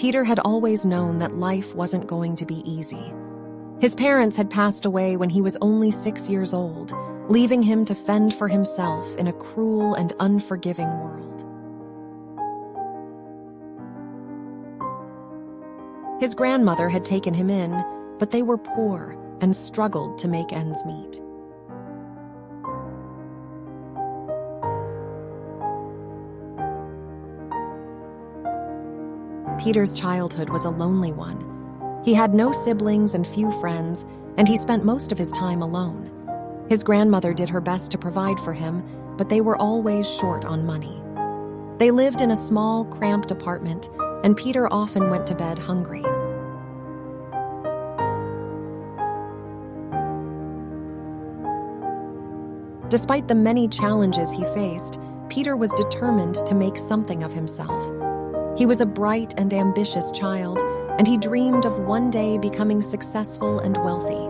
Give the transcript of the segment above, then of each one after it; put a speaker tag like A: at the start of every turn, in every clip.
A: Peter had always known that life wasn't going to be easy. His parents had passed away when he was only 6 years old, leaving him to fend for himself in a cruel and unforgiving world. His grandmother had taken him in, but they were poor and struggled to make ends meet. Peter's childhood was a lonely one. He had no siblings and few friends, and he spent most of his time alone. His grandmother did her best to provide for him, but they were always short on money. They lived in a small, cramped apartment, and Peter often went to bed hungry. Despite the many challenges he faced, Peter was determined to make something of himself. He was a bright and ambitious child, and he dreamed of one day becoming successful and wealthy.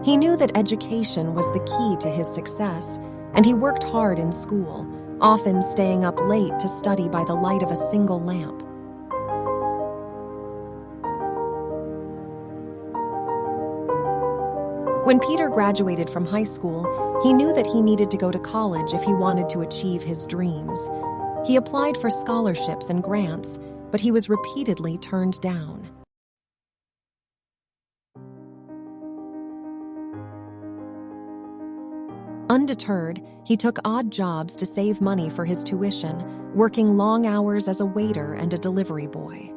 A: He knew that education was the key to his success, and he worked hard in school, often staying up late to study by the light of a single lamp. When Peter graduated from high school, he knew that he needed to go to college if he wanted to achieve his dreams. He applied for scholarships and grants, but he was repeatedly turned down. Undeterred, he took odd jobs to save money for his tuition, working long hours as a waiter and a delivery boy.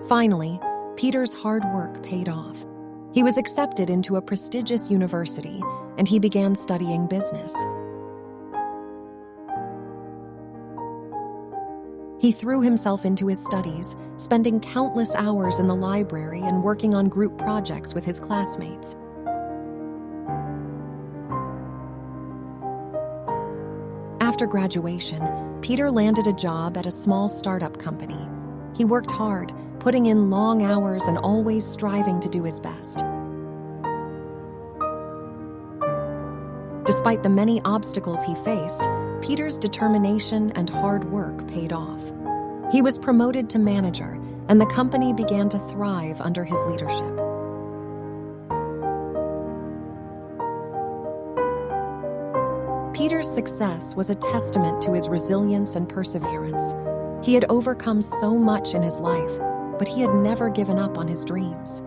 A: Finally, Peter's hard work paid off. He was accepted into a prestigious university, and he began studying business. He threw himself into his studies, spending countless hours in the library and working on group projects with his classmates. After graduation, Peter landed a job at a small startup company. He worked hard, putting in long hours and always striving to do his best. Despite the many obstacles he faced, Peter's determination and hard work paid off. He was promoted to manager, and the company began to thrive under his leadership. Peter's success was a testament to his resilience and perseverance. He had overcome so much in his life, but he had never given up on his dreams.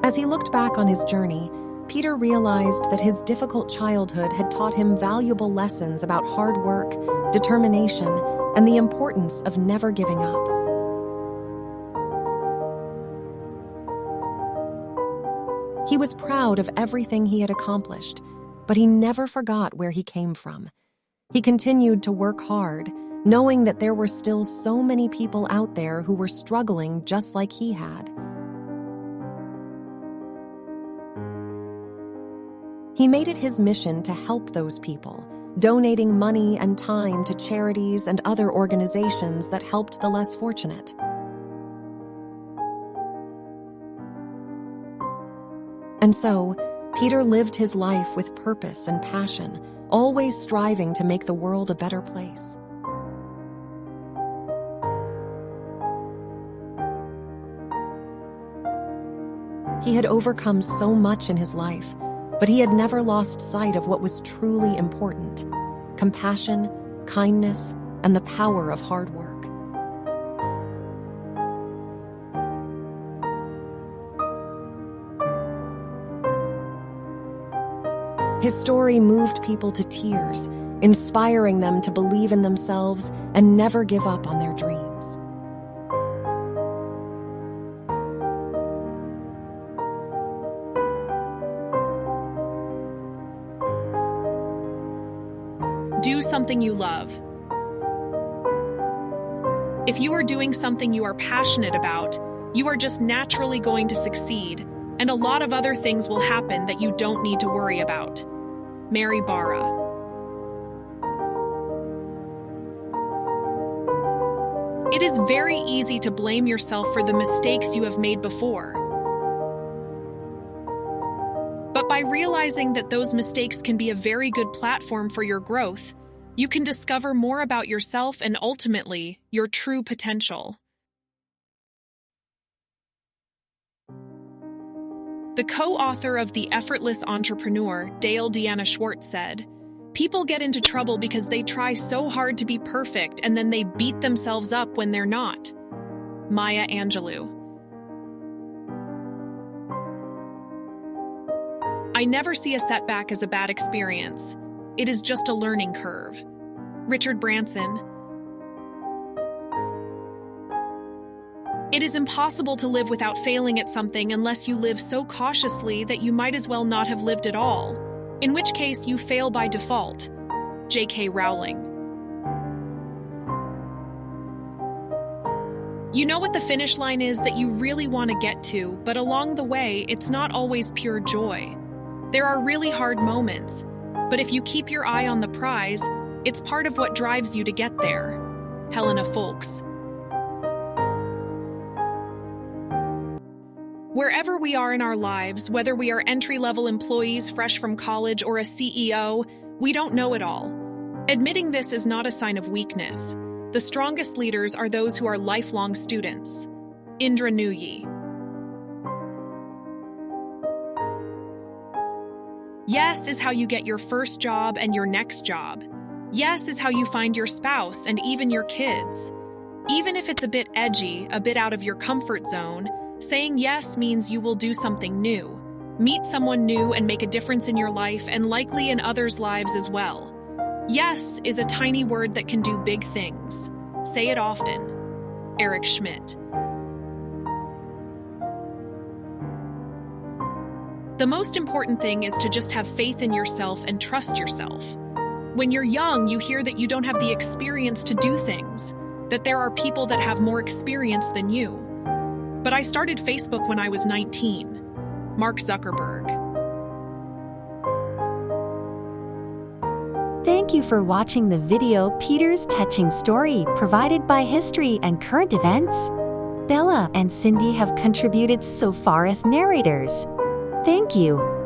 A: As he looked back on his journey, Peter realized that his difficult childhood had taught him valuable lessons about hard work, determination, and the importance of never giving up. He was proud of everything he had accomplished, but he never forgot where he came from. He continued to work hard, knowing that there were still so many people out there who were struggling just like he had. He made it his mission to help those people, donating money and time to charities and other organizations that helped the less fortunate. And so, Peter lived his life with purpose and passion, always striving to make the world a better place. He had overcome so much in his life, but he had never lost sight of what was truly important: compassion, kindness, and the power of hard work. His story moved people to tears, inspiring them to believe in themselves and never give up on their dreams.
B: Do something you love. If you are doing something you are passionate about, you are just naturally going to succeed, and a lot of other things will happen that you don't need to worry about. Mary Barra. It is very easy to blame yourself for the mistakes you have made before. But by realizing that those mistakes can be a very good platform for your growth, you can discover more about yourself and ultimately, your true potential. The co-author of The Effortless Entrepreneur, Dale Deanna Schwartz, said, "People get into trouble because they try so hard to be perfect and then they beat themselves up when they're not." Maya Angelou. I never see a setback as a bad experience. It is just a learning curve. Richard Branson. It is impossible to live without failing at something unless you live so cautiously that you might as well not have lived at all, in which case you fail by default. J.K. Rowling. You know what the finish line is that you really want to get to, but along the way, it's not always pure joy. There are really hard moments, but if you keep your eye on the prize, it's part of what drives you to get there. Helena Folks. Wherever we are in our lives, whether we are entry-level employees fresh from college or a CEO, we don't know it all. Admitting this is not a sign of weakness. The strongest leaders are those who are lifelong students. Indra Nooyi. Yes is how you get your first job and your next job. Yes is how you find your spouse and even your kids. Even if it's a bit edgy, a bit out of your comfort zone, saying yes means you will do something new, meet someone new and make a difference in your life and likely in others' lives as well. Yes is a tiny word that can do big things. Say it often. Eric Schmidt. The most important thing is to just have faith in yourself and trust yourself. When you're young, you hear that you don't have the experience to do things, that there are people that have more experience than you. But I started Facebook when I was 19. Mark Zuckerberg.
C: Thank you for watching the video Peter's Touching Story provided by History and Current Events. Bella and Cindy have contributed so far as narrators. Thank you.